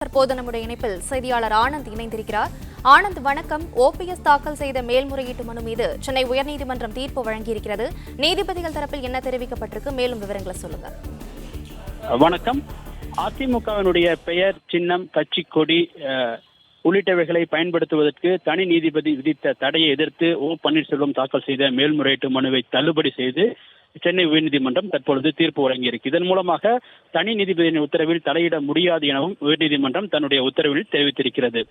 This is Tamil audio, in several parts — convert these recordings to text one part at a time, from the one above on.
தற்போது நம்முடைய இணைப்பில் செய்தியாளர் ஆனந்த் இணைந்திருக்கிறார். ஆனந்த் வணக்கம். ஓபிஎஸ் தாக்கல் செய்த மேல்முறையீட்டு மனு மீது சென்னை உயர்நீதிமன்றம் தீர்ப்பு வழங்கியிருக்கிறது. நீதிபதிகள் தரப்பில் என்ன தெரிவிக்கப்பட்டிருக்கு? மேலும் விவரங்களை சொல்லுங்க. வணக்கம். அதிமுகவினுடைய பெயர், சின்னம், கட்சி கொடி உள்ளிட்டவைகளை பயன்படுத்துவதற்கு தனி நீதிபதி விதித்த தடையை எதிர்த்து ஓ பன்னீர்செல்வம் தாக்கல் செய்த மேல்முறையீட்டு மனுவை தள்ளுபடி செய்து சென்னை உயர்நீதிமன்றம் தற்பொழுது தீர்ப்பு வழங்கியிருக்கு. இதன் மூலமாக தனி நீதிபதியின் உத்தரவில் தலையிட முடியாது எனவும் உயர்நீதிமன்றம் தன்னுடைய உத்தரவில் தெரிவித்திருக்கிறது.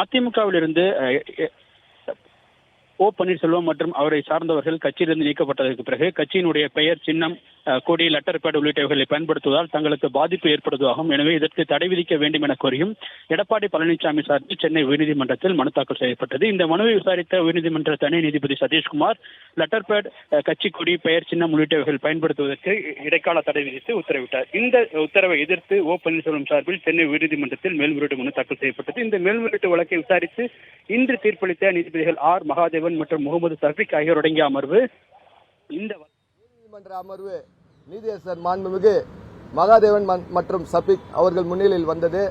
அதிமுகவிலிருந்து ஓ பன்னீர்செல்வம் மற்றும் அவரை சார்ந்தவர்கள் கட்சியிலிருந்து நீக்கப்பட்டதற்கு பிறகு கட்சியினுடைய பெயர், சின்னம், கொடி, லெட்டர் பேட் உள்ளிட்டவைகளை பயன்படுத்துவதால் தங்களுக்கு பாதிப்பு ஏற்படுவதாகவும், எனவே இதற்கு தடை விதிக்க வேண்டும் என கோரியும் எடப்பாடி பழனிசாமி சார்பில் சென்னை உயர்நீதிமன்றத்தில் மனு தாக்கல் செய்யப்பட்டது. இந்த மனுவை விசாரித்த உயர்நீதிமன்ற தனி நீதிபதி சதீஷ்குமார் லெட்டர் பேட், கட்சி கொடி, பெயர், சின்னம் உள்ளிட்டவைகள் பயன்படுத்துவதற்கு இடைக்கால தடை விதித்து உத்தரவிட்டார். இந்த உத்தரவை எதிர்த்து ஓ பன்னீர்செல்வம் சார்பில் சென்னை உயர்நீதிமன்றத்தில் மேல்முறையீட்டு மனு தாக்கல் செய்யப்பட்டது. இந்த மேல்முறையீட்டு வழக்கை விசாரித்து இன்று தீர்ப்பளித்த நீதிபதிகள் ஆர் மகாதேவன் மற்றும் முகமது சஃபிக் ஆகியோர் அடங்கிய அமர்வு இந்த நீதிமன்ற அமர்வு நீதியரசர் மாண்புமிகு மகாதேவன் மற்றும் சஃபிக் அவர்கள் முன்னிலையில் வந்தது.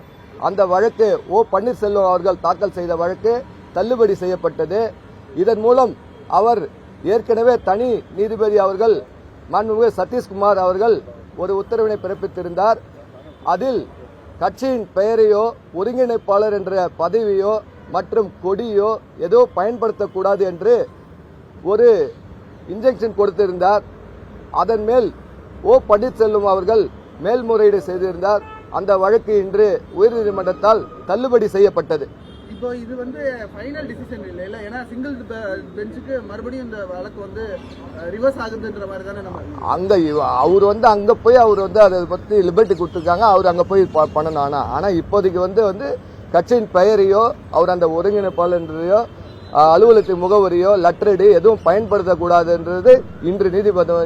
அந்த வழக்கு ஓ பன்னீர்செல்வம் அவர்கள் தாக்கல் செய்த வழக்கு தள்ளுபடி செய்யப்பட்டது. இதன் மூலம் அவர் ஏற்கனவே தனி நீதிபதி அவர்கள் மாண்புமிகு சதீஷ்குமார் அவர்கள் ஒரு உத்தரவினை பிறப்பித்திருந்தார். அதில் கட்சியின் பெயரையோ ஒருங்கிணைப்பாளர் என்ற பதவியோ மற்றும் கொடியோ ஏதோ பயன்படுத்தக்கூடாது என்று ஒரு இன்ஜெக்ஷன் கொடுத்திருந்தார். அதன் மேல் ஓ பன்னீர்செல்வம் அவர்கள் மேல்முறையீடு செய்திருந்தார். அந்த வழக்கு இன்று உயர்நீதிமன்றத்தால் தள்ளுபடி செய்யப்பட்டது. இப்போ இது ஃபைனல் டிசிஷன் இல்லை, ஏன்னா சிங்கிள் பெஞ்சுக்கு மறுபடியும் இந்த வழக்கு ரிவர்ஸ் ஆகுதுன்ற மாதிரி தானே நம்ம அவர் அங்க போய் அவர் அதை பத்தி லிபர்ட்டி கொடுத்துருக்காங்க. அவர் அங்க போய் பண்ணணும். ஆனா இப்போதைக்கு கட்சியின் பெயரையோ அவர் அந்த ஒருங்கிணைப்பாளரையோ அலுவலகத்தின் முகவரியோ லெட்டரடி எதுவும் பயன்படுத்தக்கூடாதுன்றது இன்று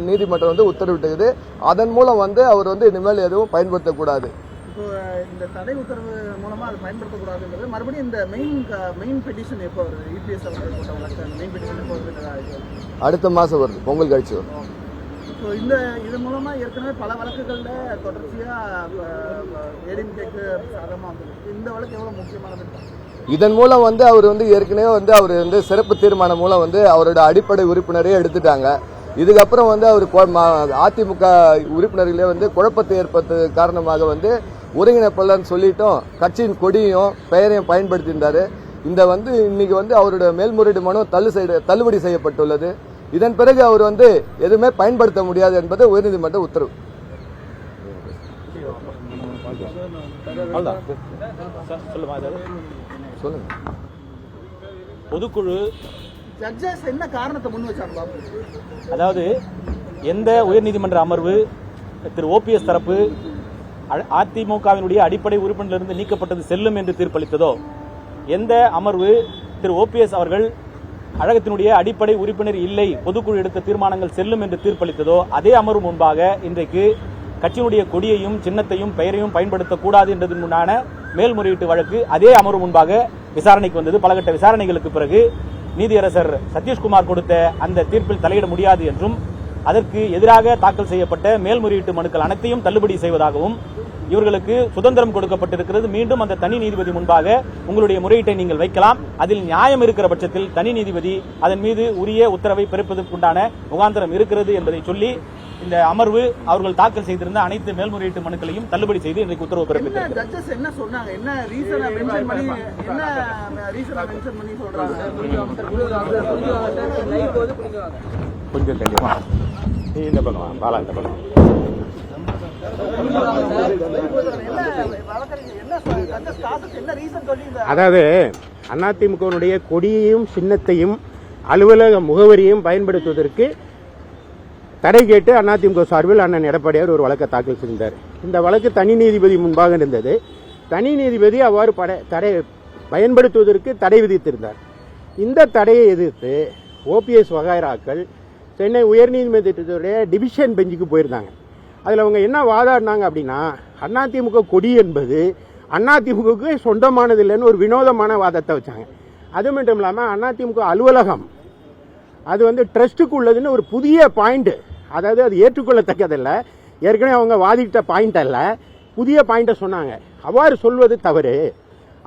நீதிமன்றம் உத்தரவிட்டது. அதன் மூலம் அவர் இனிமேல் எதுவும் பயன்படுத்தக்கூடாது. இப்போ இந்த தடை உத்தரவு மூலமா அது பயன்படுத்தக்கூடாதுன்றது மறுபடியும் இந்த மெயின் பெட்டிஷன் எப்போ வருது? இபிஎஸ் மெயின் பெட்டிஷன் எப்போ வருது? அடுத்த மாசம் வருது, பொங்கல் கழிச்சு வரும். ஸோ இது மூலமா ஏற்கனவே பல வழக்குகள்ல தொடர்ச்சியா ஏடிஎம்கேக்கு சாதகமாக வந்துருக்கு. இந்த வழக்கு எவ்வளவு முக்கியமானது? இதன் மூலம் அவர் ஏற்கனவே அவர் சிறப்பு தீர்மானம் மூலம் அவரோட அடிப்படை உறுப்பினரே எடுத்துட்டாங்க. இதுக்கப்புறம் அவர் அதிமுக உறுப்பினர்களே குழப்பத்தை ஏற்படுத்த காரணமாக ஒருங்கிணைப்பாளர்னு சொல்லிட்டும் கட்சியின் கொடியும் பெயரையும் பயன்படுத்தியிருந்தாரு. இந்த இன்னைக்கு அவரோட மேல்முறையீடு மனு தள்ளுபடி செய்யப்பட்டுள்ளது. இதன் பிறகு அவர் எதுவுமே பயன்படுத்த முடியாது என்பது உயர்நீதிமன்ற உத்தரவு. சொல்லுங்க. பொதுக்குழு என்ன காரணத்தை முன் வச்சாங்க? அதாவது எந்த உயர்நீதிமன்ற அமர்வு திரு ஓபிஎஸ் தரப்பு அதிமுகவினுடைய அடிப்படை உறுப்பினரிலிருந்து நீக்கப்பட்டது செல்லும் என்று தீர்ப்பளித்ததோ, எந்த அமர்வு திரு ஓபிஎஸ் அவர்கள் கழகத்தினுடைய அடிப்படை உறுப்பினர் இல்லை, பொதுக்குழு எடுத்த தீர்மானங்கள் செல்லும் என்று தீர்ப்பளித்ததோ, அதே அமர்வு முன்பாக இன்றைக்கு கட்சியினுடைய கொடியையும் சின்னத்தையும் பெயரையும் பயன்படுத்தக்கூடாது என்றதன் முன்னான மேல்முறையீட்டு வழக்கு அதே அமர்வு முன்பாக விசாரணைக்கு வந்தது. பலகட்ட விசாரணைகளுக்கு பிறகு நீதியரசர் சதீஷ்குமார் கொடுத்த அந்த தீர்ப்பில் தலையிட முடியாது என்றும், அதற்கு எதிராக தாக்கல் செய்யப்பட்ட மேல்முறையீட்டு மனுக்கள் அனைத்தையும் தள்ளுபடி செய்வதாகவும், இவர்களுக்கு சுதந்திரம் கொடுக்கப்பட்டிருக்கிறது, மீண்டும் அந்த தனி நீதிபதி முன்பாக உங்களுடைய முறையீட்டை நீங்கள் வைக்கலாம், அதில் நியாயம் இருக்கிற பட்சத்தில் தனி நீதிபதி அதன் மீது உரிய உத்தரவை பிறப்பதற்குண்டான முகாந்திரம் இருக்கிறது என்பதை சொல்லி இந்த அமர்வு அவர்கள் தாக்கல் செய்திருந்த அனைத்து மேல்முறையீட்டு மனுக்களையும் தள்ளுபடி செய்து இன்றைக்கு உத்தரவு பிறப்பித்தார். அதாவது அதிமுகவினுடைய கொடியையும் சின்னத்தையும் அலுவலக முகவரியையும் பயன்படுத்துவதற்கு தடை கேட்டு அதிமுக சார்பில் அண்ணன் எடப்பாடியார் ஒரு வழக்கை தாக்கல் செய்தார். இந்த வழக்கு தனி நீதிபதி முன்பாக இருந்தது. தனி நீதிபதி அவ்வாறு தடை பயன்படுத்துவதற்கு தடை விதித்திருந்தார். இந்த தடையை எதிர்த்து ஓபிஎஸ் வகைராக்கள் சென்னை உயர்நீதிமன்றத்துடைய டிவிஷன் பெஞ்சுக்கு போயிருந்தாங்க. அதில் அவங்க என்ன வாதாடினாங்க அப்படின்னா, அதிமுக கொடி என்பது அதிமுகவுக்கு சொந்தமானது இல்லைன்னு ஒரு வினோதமான வாதத்தை வச்சாங்க. அது மட்டும் இல்லாமல் அதிமுக அலுவலகம் அது ட்ரஸ்ட்டுக்கு உள்ளதுன்னு ஒரு புதிய பாயிண்ட், அதாவது அது ஏற்றுக்கொள்ளத்தக்கதில்லை, ஏற்கனவே அவங்க வாதிட்ட பாயிண்ட் அல்ல, புதிய பாயிண்ட்டை சொன்னாங்க. அவ்வாறு சொல்வது தவறு.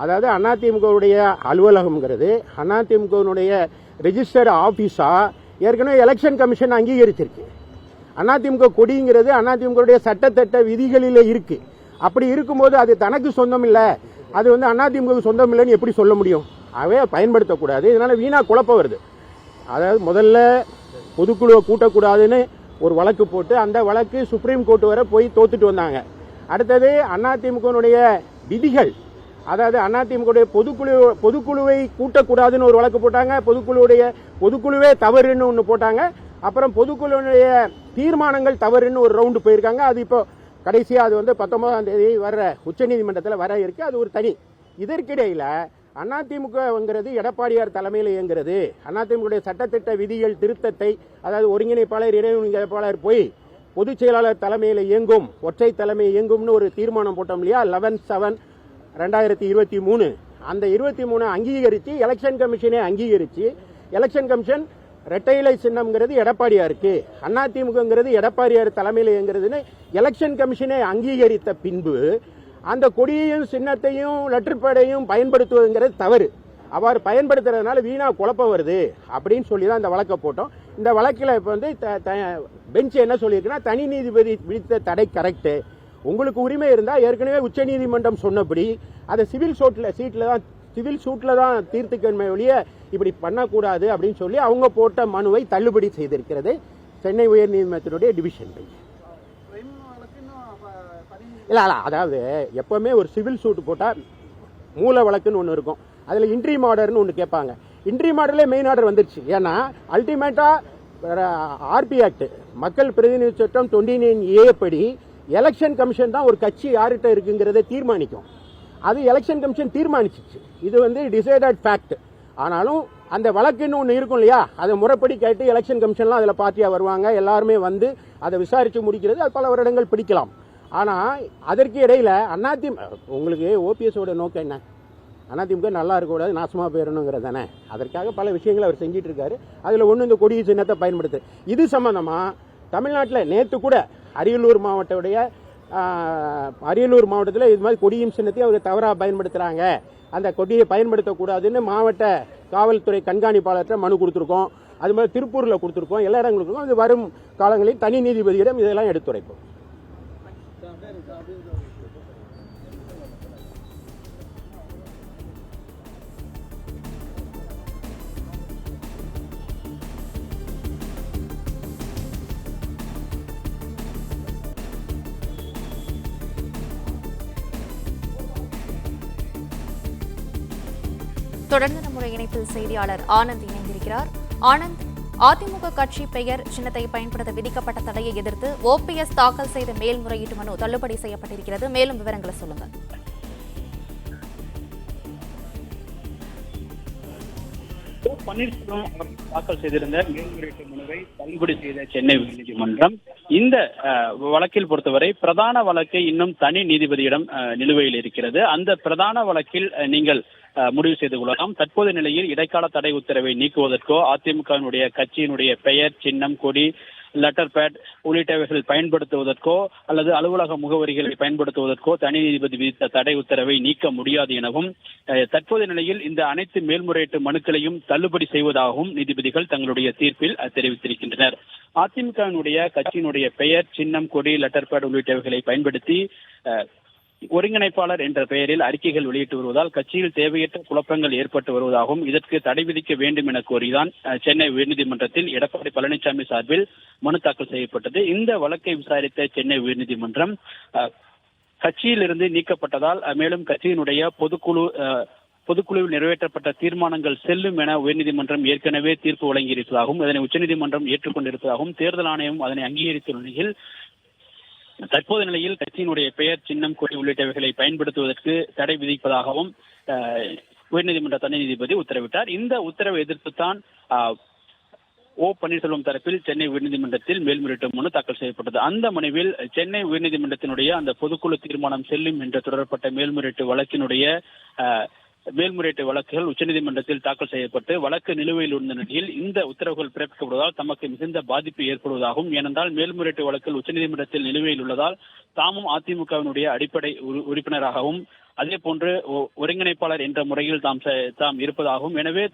அதாவது அதிமுகவுடைய அலுவலகம்ங்கிறது அதிமுகவுடைய ரெஜிஸ்டர்ட் ஆபீஸா ஏற்கனவே எலெக்ஷன் கமிஷன் அங்கீகரிச்சிருக்கு. அதிமுக கொடிங்கிறது அதிமுகவுடைய சட்டத்திட்ட விதிகளில் இருக்கு. அப்படி இருக்கும்போது அது தனக்கு சொந்தம் இல்லை, அது அதிமுகவுக்கு சொந்தம் இல்லைன்னு எப்படி சொல்ல முடியும்? அவை பயன்படுத்தக்கூடாது. இதனால வீணா குழப்பம் வருது. அதாவது முதல்ல பொதுக்குழுவை கூட்டக்கூடாதுன்னு ஒரு வழக்கு போட்டு அந்த வழக்கு சுப்ரீம் கோர்ட் வரை போய் தோத்துட்டு வந்தாங்க. அடுத்தது அதிமுகவுடைய விதிகள், அதாவது அதிமுக பொதுக்குழுவை கூட்டக்கூடாதுன்னு ஒரு வழக்கு போட்டாங்க. பொதுக்குழுவே தவறுன்னு ஒன்று போட்டாங்க. அப்புறம் பொதுக்குழுவுடைய தீர்மானங்கள் தவறுன்னு ஒரு ரவுண்டு போயிருக்காங்க. அது இப்போ கடைசியாக அது 19ஆம் தேதி வர்ற உச்சநீதிமன்றத்தில் வர இருக்கு. அது ஒரு தனி. இதற்கிடையில் அதிமுகங்கிறது எடப்பாடியார் தலைமையில் இயங்குகிறது. அதிமுக சட்டத்திட்ட விதிகள் திருத்தத்தை, அதாவது ஒருங்கிணைப்பாளர் இணை ஒருங்கிணைப்பாளர் போய் பொதுச் செயலாளர் தலைமையில் இயங்கும், ஒற்றை தலைமை இயங்கும்னு ஒரு தீர்மானம் போட்டோம் இல்லையா, 11/7/2023. அந்த 23 அங்கீகரித்து எலெக்ஷன் கமிஷனை அங்கீகரித்து, எலெக்ஷன் கமிஷன் இரட்டை இலை சின்னம்ங்கிறது எடப்பாடியாருக்கு, அதிமுகங்கிறது எடப்பாடியார் தலைமையில் இயங்குறதுன்னு எலெக்ஷன் கமிஷனை அங்கீகரித்த பின்பு அந்த கொடியையும் சின்னத்தையும் லெட்டர் பேடையும் பயன்படுத்துவதுங்கிறது தவறு. அவ்வாறு பயன்படுத்துறதுனால வீணா குழப்பம் வருது அப்படின்னு சொல்லி தான் இந்த வழக்கை போட்டோம். இந்த வழக்கில் இப்போ பெஞ்ச் என்ன சொல்லியிருக்குன்னா, தனி நீதிபதி விதித்த தடை கரெக்டு, உங்களுக்கு உரிமை இருந்தால் ஏற்கனவே உச்சநீதிமன்றம் சொன்னபடி அதை சிவில் சூட்டில் தான் தீர்த்துக்கணுமே ஒழிய இப்படி பண்ணக்கூடாது அப்படின்னு சொல்லி அவங்க போட்ட மனுவை தள்ளுபடி செய்திருக்கிறது சென்னை உயர்நீதிமன்றத்தினுடைய டிவிஷன் பெஞ்ச். இல்லை, அதாவது எப்பவுமே ஒரு சிவில் சூட் போட்டால் மூல வழக்குன்னு ஒன்று இருக்கும், அதில் இன்ட்ரீம் ஆர்டர்னு ஒன்று கேட்பாங்க. இன்ட்ரீம் ஆர்டர்லேயே மெயின் ஆர்டர் வந்துருச்சு. ஏன்னா அல்டிமேட்டாக ஆர்பி ஆக்ட், மக்கள் பிரதிநிதி சட்டம் 29A படி எலெக்ஷன் கமிஷன் தான் ஒரு கட்சி யார்கிட்ட இருக்குங்கிறத தீர்மானிக்கும். அது எலெக்ஷன் கமிஷன் தீர்மானிச்சிச்சு. இது டிசைடட் ஃபேக்ட். ஆனாலும் அந்த வழக்குன்னு ஒன்று இருக்கும் இல்லையா, அதை முறைப்படி கேட்டு எலெக்ஷன் கமிஷன்லாம் அதில் பார்ட்டியாக வருவாங்க, எல்லாருமே வந்து அதை விசாரித்து முடிக்கிறது. அது பல வருடங்கள் பிடிக்கலாம். ஆனால் அதற்கு இடையில் உங்களுக்கு ஓபிஎஸோட நோக்கம் என்ன? அதிமுக நல்லா இருக்கக்கூடாது, நாசமாக போயிடணுங்கிறது தானே. அதற்காக பல விஷயங்களை அவர் செஞ்சிட்டு இருக்காரு. அதில் ஒன்று இந்த கொடி சின்னத்தை பயன்படுத்து. இது சம்பந்தமாக தமிழ்நாட்டில் நேற்று கூட அரியலூர் மாவட்டத்தில் இது மாதிரி கொடியும் சின்னத்தையும் அவர் தவறாக பயன்படுத்துகிறாங்க, அந்த கொடியை பயன்படுத்தக்கூடாதுன்னு மாவட்ட காவல்துறை கண்காணிப்பாளர்கிட்ட மனு கொடுத்துருக்கோம். அது மாதிரி திருப்பூரில் கொடுத்துருக்கோம், எல்லா இடங்களுக்கும். அது வரும் காலங்களில் தனி நீதிபதியிடம் இதெல்லாம் எடுத்துரைப்போம். தொடர்ந்து நம்முடைய இணைப்பில் செய்தியாளர் ஆனந்த் இணைந்திருக்கிறார். ஆனந்த், அதிமுக கட்சி பெயர் சின்னத்தை பயன்படுத்த விதிக்கப்பட்ட தடையை எதிர்த்து ஓபிஎஸ் தாக்கல் செய்த மேல்முறையீட்டு மனு தள்ளுபடி செய்யப்பட்டிருக்கிறது. மேலும் விவரங்களை சொல்லுங்க. பன்னீர்செல்வம் தாக்கல் செய்திருந்த மேல்முறையீட்டு மனுவை தள்ளுபடி செய்த சென்னை உயர்நீதிமன்றம் இந்த வழக்கில் பொறுத்தவரை பிரதான வழக்கு இன்னும் தனி நீதிபதியிடம் நிலுவையில் இருக்கிறது. அந்த பிரதான வழக்கில் நீங்கள் முடிவு செய்து கொள்ளலாம். தற்போதைய நிலையில் இடைக்கால தடை உத்தரவை நீக்குவதற்கோ, அதிமுகவினுடைய கட்சியினுடைய பெயர், சின்னம், கொடி, லெட்டர் பேட் உள்ளிட்டவைகள் பயன்படுத்துவதற்கோ அல்லது அலுவலக முகவரிகளை பயன்படுத்துவதற்கோ தனி நீதிபதி விதித்த தடை உத்தரவை நீக்க முடியாது எனவும், தற்போதைய நிலையில் இந்த அனைத்து மேல்முறையீட்டு மனுக்களையும் தள்ளுபடி செய்வதாகவும் நீதிபதிகள் தங்களுடைய தீர்ப்பில் தெரிவித்திருக்கின்றனர். அதிமுகவினுடைய கட்சியினுடைய பெயர், சின்னம், கொடி, லெட்டர் பேட் உள்ளிட்டவைகளை பயன்படுத்தி ஒருங்கிணைப்பாளர் என்ற பெயரில் அறிக்கைகள் வெளியிட்டு வருவதால் கட்சியில் தேவையற்ற குழப்பங்கள் ஏற்பட்டு வருவதாகவும் இதற்கு தடை விதிக்க வேண்டும் என கோரிதான் சென்னை உயர்நீதிமன்றத்தில் எடப்பாடி பழனிசாமி சார்பில் மனு தாக்கல் செய்யப்பட்டது. இந்த வழக்கை விசாரித்த சென்னை உயர்நீதிமன்றம் கட்சியிலிருந்து நீக்கப்பட்டதால் மேலும் கட்சியினுடைய பொதுக்குழுவில் நிறைவேற்றப்பட்ட தீர்மானங்கள் செல்லும் என உயர்நீதிமன்றம் ஏற்கனவே தீர்ப்பு வழங்கியிருப்பதாகவும் அதனை உச்சநீதிமன்றம் ஏற்றுக்கொண்டிருப்பதாகவும் தேர்தல் ஆணையம் அதனை அங்கீகரித்துள்ள நிலையில் தற்போதைய நிலையில் கட்சியினுடைய பெயர், சின்னம், கொடி உள்ளிட்டவைகளை பயன்படுத்துவதற்கு தடை விதிப்பதாகவும் உயர்நீதிமன்ற தனி நீதிபதி உத்தரவிட்டார். இந்த உத்தரவை எதிர்த்துத்தான் பன்னீர்செல்வம் தரப்பில் சென்னை உயர்நீதிமன்றத்தில் மேல்முறையீட்டு மனு தாக்கல் செய்யப்பட்டது. அந்த மனுவில் சென்னை உயர்நீதிமன்றத்தினுடைய அந்த பொதுக்குழு தீர்மானம் செல்லும் என்று தொடரப்பட்ட மேல்முறையீட்டு வழக்கினுடைய மேல்முறையீட்டு வழக்குகள் உச்சநீதிமன்றத்தில் தாக்கல் செய்யப்பட்டு வழக்கு நிலுவையில் உள்ள நிலையில் இந்த உத்தரவுகள் பிறப்பிக்கப்படுவதால் தமக்கு மிகுந்த பாதிப்பு ஏற்படுவதாகவும், ஏனென்றால் மேல்முறையீட்டு வழக்குகள் உச்சநீதிமன்றத்தில் நிலுவையில் உள்ளதால் தாமும் அதிமுகவினுடைய அடிப்படை உறுப்பினராகவும் அதே போன்று ஒருங்கிணைப்பாளர் என்ற முறையில் தாம் இருப்பதாகவும், எனவே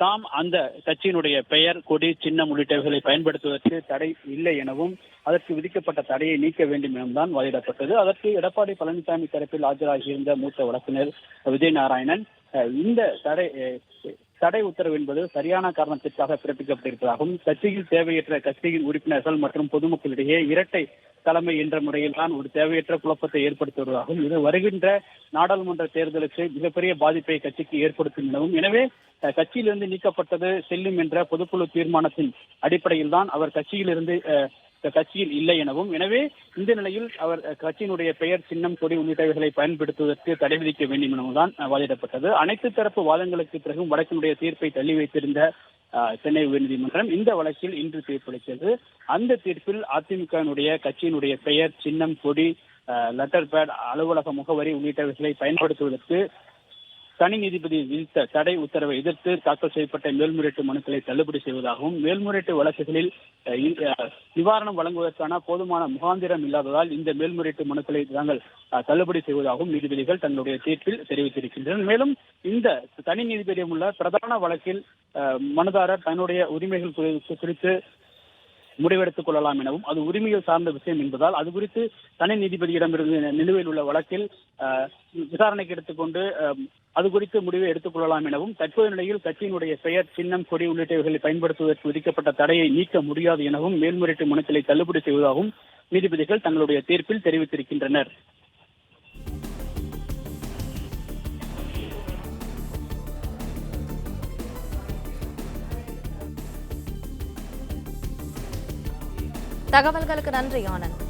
தாம் அந்த கட்சியினுடைய பெயர், கொடி, சின்னம் உள்ளிட்டவைகளை பயன்படுத்துவதற்கு தடை இல்லை எனவும் அதற்கு விதிக்கப்பட்ட தடையை நீக்க வேண்டும் எனவும் தான் வாதிடப்பட்டது. அதற்கு எடப்பாடி பழனிசாமி தரப்பில் ஆஜராகியிருந்த மூத்த வழக்கறிஞர் விஜய் நாராயணன் இந்த தடை உத்தரவு என்பது சரியான காரணத்திற்காக பிறப்பிக்கப்பட்டிருப்பதாகவும், கட்சியில் தேவையற்ற கட்சியின் உறுப்பினர்கள் மற்றும் பொதுமக்களிடையே இரட்டை தலைமை என்ற முறையில் தான் ஒரு தேவையற்ற குழப்பத்தை ஏற்படுத்துவதாகவும், இது வருகின்ற நாடாளுமன்ற தேர்தலுக்கு மிகப்பெரிய பாதிப்பை கட்சிக்கு ஏற்படுத்தும் எனவும், எனவே கட்சியிலிருந்து நீக்கப்பட்டது செல்லும் என்ற பொதுக்குழு தீர்மானத்தின் அடிப்படையில் தான் அவர் கட்சியில் இல்லை எனவும், எனவே இந்த நிலையில் அவர் கட்சியினுடைய பெயர், சின்னம், கொடி உள்ளிட்டவைகளை பயன்படுத்துவதற்கு தடை விதிக்க வேண்டும் எனவும் தான் வாதிடப்பட்டது. அனைத்து தரப்பு வாதங்களுக்கு பிறகும் வழக்கினுடைய தீர்ப்பை தள்ளி வைத்திருந்த சென்னை உயர்நீதிமன்றம் இந்த வழக்கில் இன்று தீர்ப்பளித்தது. அந்த தீர்ப்பில் அதிமுகவினுடைய கட்சியினுடைய பெயர், சின்னம், கொடி, லெட்டர் பேட், அலுவலக முகவரி உள்ளிட்டவைகளை பயன்படுத்துவதற்கு தனி நீதிபதி விதித்த தடை உத்தரவை எதிர்த்து தாக்கல் செய்யப்பட்ட மேல்முறையீட்டு மனுக்களை தள்ளுபடி செய்வதாகவும், மேல்முறையீட்டு வழக்குகளில் நிவாரணம் வழங்குவதற்கான போதுமான முகாந்திரம் இல்லாததால் இந்த மேல்முறையீட்டு மனுக்களை தாங்கள் தள்ளுபடி செய்வதாகவும் நீதிபதிகள் தங்களுடைய தீர்ப்பில் தெரிவித்திருக்கின்றனர். மேலும் இந்த தனி நீதிபதியம் உள்ள பிரதான வழக்கில் மனுதாரர் தன்னுடைய உரிமைகள் குறித்து முடிவெடுத்துக் கொள்ளலாம் எனவும், அது உரிமைகள் சார்ந்த விஷயம் என்பதால் அது குறித்து தனி நீதிபதியிடமிருந்து நிலுவையில் உள்ள வழக்கில் விசாரணைக்கு எடுத்துக்கொண்டு அது குறித்து முடிவை எடுத்துக் கொள்ளலாம் எனவும், தற்போதைய நிலையில் கட்சியினுடைய பெயர், சின்னம், கொடி உள்ளிட்டவைகளை பயன்படுத்துவதற்கு விதிக்கப்பட்ட தடையை நீக்க முடியாது எனவும் மேல்முறையீட்டு மனுக்களை தள்ளுபடி செய்வதாகவும் நீதிபதிகள் தங்களுடைய தீர்ப்பில் தெரிவித்திருக்கின்றனர். தகவல்களுக்கு நன்றி ஆனந்த்.